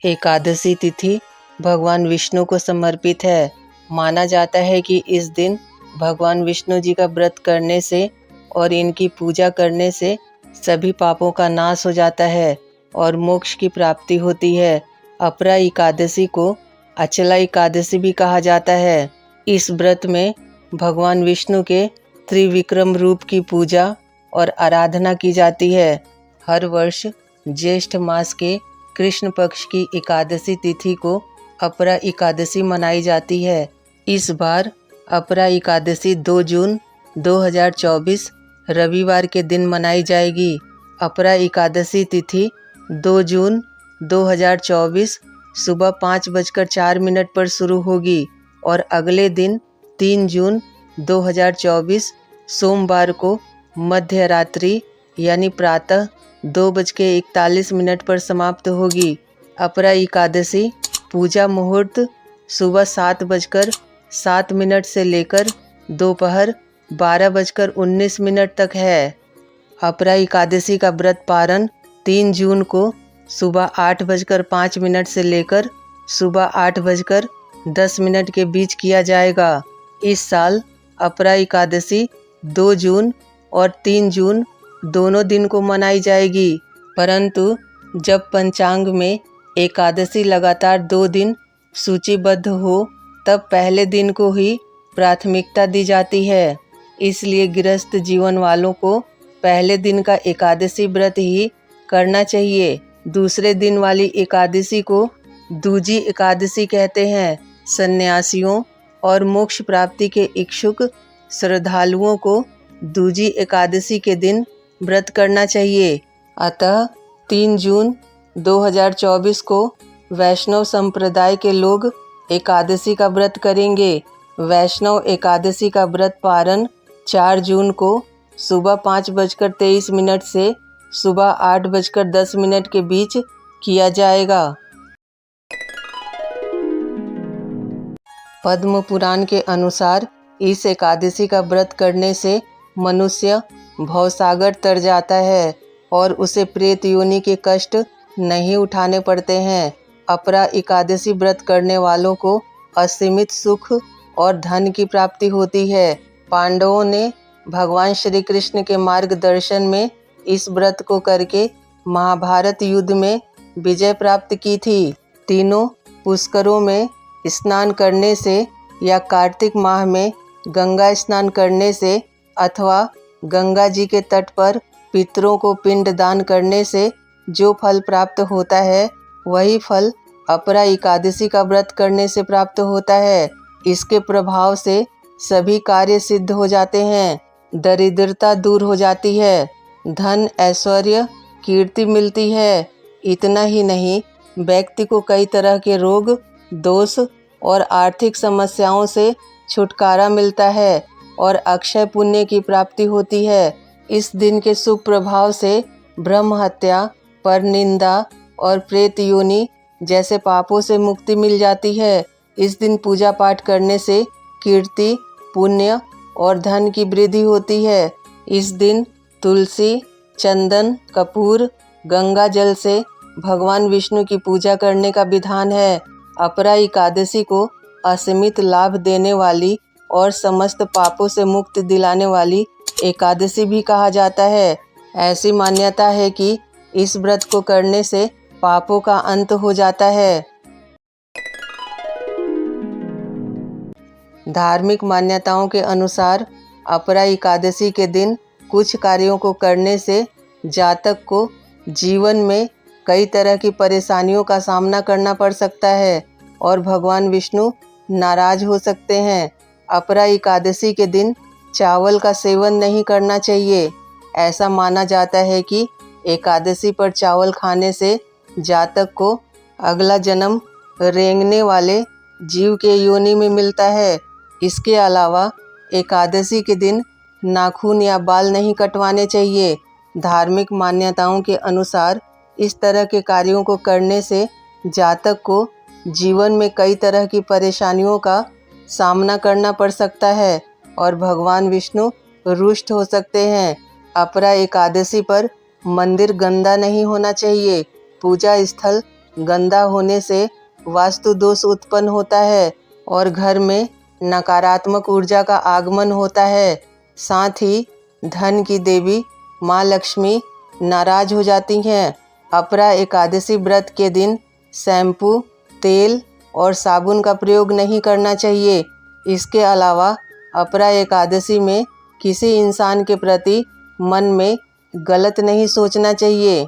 एकादशी तिथि भगवान विष्णु को समर्पित है। माना जाता है कि इस दिन भगवान विष्णु जी का व्रत करने से और इनकी पूजा करने से सभी पापों का नाश हो जाता है और मोक्ष की प्राप्ति होती है। अपरा एकादशी को अचला एकादशी भी कहा जाता है। इस व्रत में भगवान विष्णु के त्रिविक्रम रूप की पूजा और आराधना की जाती है। हर वर्ष ज्येष्ठ मास के कृष्ण पक्ष की एकादशी तिथि को अपरा एकादशी मनाई जाती है। इस बार अपरा एकादशी 2 जून 2024 रविवार के दिन मनाई जाएगी। अपरा एकादशी तिथि 2 जून 2024 सुबह 5:04 पर शुरू होगी और अगले दिन 3 जून 2024 सोमवार को मध्य रात्रि यानी प्रातः 2:41 पर समाप्त होगी। अपरा एकादशी पूजा मुहूर्त सुबह 7:07 से लेकर दोपहर 12:19 तक है। अपरा एकादशी का व्रत पारण 3 जून को सुबह 8:05 से लेकर सुबह 8:10 के बीच किया जाएगा। इस साल अपरा एकादशी 2 जून और 3 जून दोनों दिन को मनाई जाएगी, परंतु जब पंचांग में एकादशी लगातार 2 दिन सूचीबद्ध हो तब पहले दिन को ही प्राथमिकता दी जाती है। इसलिए गृहस्थ जीवन वालों को पहले दिन का एकादशी व्रत ही करना चाहिए। दूसरे दिन वाली एकादशी को दूजी एकादशी कहते हैं। सन्यासियों और मोक्ष प्राप्ति के इच्छुक श्रद्धालुओं को दूजी एकादशी के दिन व्रत करना चाहिए। अतः 3 जून 2024 को वैष्णव संप्रदाय के लोग एकादशी का व्रत करेंगे। वैष्णव एकादशी का व्रत पारण 4 जून को सुबह 5:23 से सुबह 8:10 के बीच किया जाएगा। पद्म पुराण के अनुसार इस एकादशी का व्रत करने से मनुष्य भवसागर तर जाता है और उसे प्रेत योनि के कष्ट नहीं उठाने पड़ते हैं। अपरा एकादशी व्रत करने वालों को असीमित सुख और धन की प्राप्ति होती है। पांडवों ने भगवान श्री कृष्ण के मार्गदर्शन में इस व्रत को करके महाभारत युद्ध में विजय प्राप्त की थी। तीनों पुष्करों में स्नान करने से या कार्तिक माह में गंगा स्नान करने से अथवा गंगा जी के तट पर पितरों को पिंड दान करने से जो फल प्राप्त होता है वही फल अपरा एकादशी का व्रत करने से प्राप्त होता है। इसके प्रभाव से सभी कार्य सिद्ध हो जाते हैं, दरिद्रता दूर हो जाती है, धन ऐश्वर्य कीर्ति मिलती है। इतना ही नहीं, व्यक्ति को कई तरह के रोग दोष और आर्थिक समस्याओं से छुटकारा मिलता है और अक्षय पुण्य की प्राप्ति होती है। इस दिन के शुभ प्रभाव से ब्रह्म हत्या, परनिंदा और प्रेत योनि जैसे पापों से मुक्ति मिल जाती है। इस दिन पूजा पाठ करने से कीर्ति, पुण्य और धन की वृद्धि होती है। इस दिन तुलसी, चंदन, कपूर, गंगा जल से भगवान विष्णु की पूजा करने का विधान है। अपरा एकादशी को असीमित लाभ देने वाली और समस्त पापों से मुक्त दिलाने वाली एकादशी भी कहा जाता है। ऐसी मान्यता है कि इस व्रत को करने से पापों का अंत हो जाता है। धार्मिक मान्यताओं के अनुसार अपरा एकादशी के दिन कुछ कार्यों को करने से जातक को जीवन में कई तरह की परेशानियों का सामना करना पड़ सकता है और भगवान विष्णु नाराज हो सकते हैं। अपरा एकादशी के दिन चावल का सेवन नहीं करना चाहिए। ऐसा माना जाता है कि एकादशी पर चावल खाने से जातक को अगला जन्म रेंगने वाले जीव के योनि में मिलता है। इसके अलावा एकादशी के दिन नाखून या बाल नहीं कटवाने चाहिए। धार्मिक मान्यताओं के अनुसार इस तरह के कार्यों को करने से जातक को जीवन में कई तरह की परेशानियों का सामना करना पड़ सकता है और भगवान विष्णु रुष्ट हो सकते हैं। अपरा एकादशी पर मंदिर गंदा नहीं होना चाहिए। पूजा स्थल गंदा होने से वास्तु दोष उत्पन्न होता है और घर में नकारात्मक ऊर्जा का आगमन होता है। साथ ही धन की देवी माँ लक्ष्मी नाराज हो जाती हैं। अपरा एकादशी व्रत के दिन शैम्पू, तेल और साबुन का प्रयोग नहीं करना चाहिए। इसके अलावा अपरा एकादशी में किसी इंसान के प्रति मन में गलत नहीं सोचना चाहिए।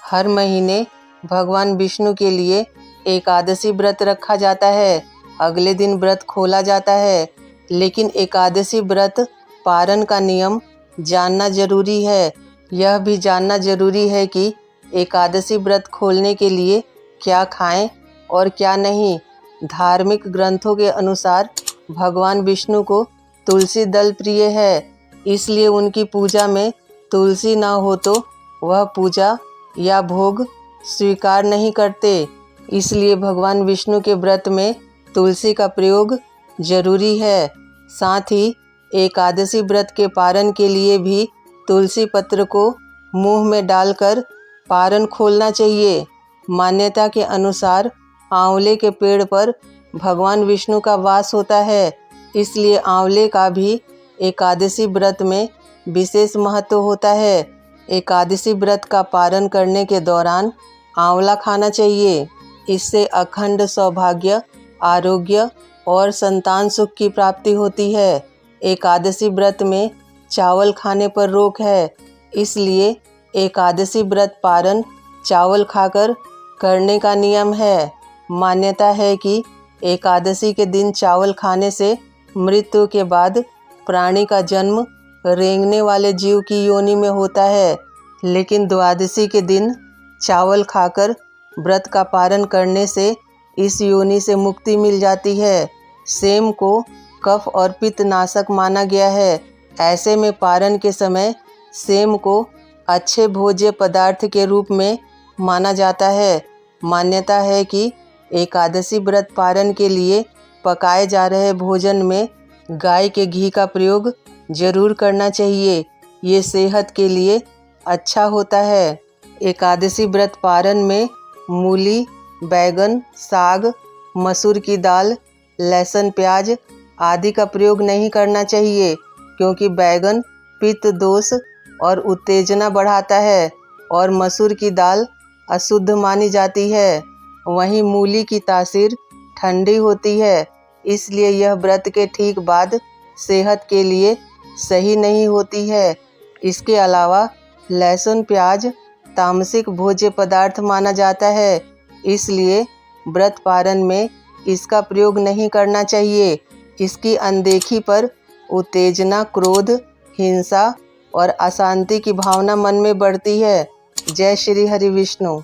हर महीने भगवान विष्णु के लिए एकादशी व्रत रखा जाता है। अगले दिन व्रत खोला जाता है, लेकिन एकादशी व्रत पारण का नियम जानना जरूरी है। यह भी जानना जरूरी है कि एकादशी व्रत खोलने के लिए क्या खाएं और क्या नहीं। धार्मिक ग्रंथों के अनुसार भगवान विष्णु को तुलसी दल प्रिय है, इसलिए उनकी पूजा में तुलसी ना हो तो वह पूजा या भोग स्वीकार नहीं करते। इसलिए भगवान विष्णु के व्रत में तुलसी का प्रयोग जरूरी है। साथ ही एकादशी व्रत के पारण के लिए भी तुलसी पत्र को मुंह में डालकर पारण खोलना चाहिए। मान्यता के अनुसार आंवले के पेड़ पर भगवान विष्णु का वास होता है, इसलिए आंवले का भी एकादशी व्रत में विशेष महत्व होता है। एकादशी व्रत का पारण करने के दौरान आंवला खाना चाहिए। इससे अखंड सौभाग्य, आरोग्य और संतान सुख की प्राप्ति होती है। एकादशी व्रत में चावल खाने पर रोक है, इसलिए एकादशी व्रत पारण चावल खाकर करने का नियम है। मान्यता है कि एकादशी के दिन चावल खाने से मृत्यु के बाद प्राणी का जन्म रेंगने वाले जीव की योनि में होता है, लेकिन द्वादशी के दिन चावल खाकर व्रत का पारण करने से इस योनि से मुक्ति मिल जाती है। सेम को कफ और पित्त नाशक माना गया है। ऐसे में पारण के समय सेम को अच्छे भोज्य पदार्थ के रूप में माना जाता है। मान्यता है कि एकादशी व्रत पारण के लिए पकाए जा रहे भोजन में गाय के घी का प्रयोग जरूर करना चाहिए। ये सेहत के लिए अच्छा होता है। एकादशी व्रत पारण में मूली, बैगन, साग, मसूर की दाल, लहसुन, प्याज आदि का प्रयोग नहीं करना चाहिए, क्योंकि बैगन पित्त दोष और उत्तेजना बढ़ाता है और मसूर की दाल अशुद्ध मानी जाती है। वहीं मूली की तासीर ठंडी होती है, इसलिए यह व्रत के ठीक बाद सेहत के लिए सही नहीं होती है। इसके अलावा लहसुन, प्याज तामसिक भोज्य पदार्थ माना जाता है, इसलिए व्रत पारण में इसका प्रयोग नहीं करना चाहिए। इसकी अनदेखी पर उत्तेजना, क्रोध, हिंसा और अशांति की भावना मन में बढ़ती है। जय श्री हरि विष्णु।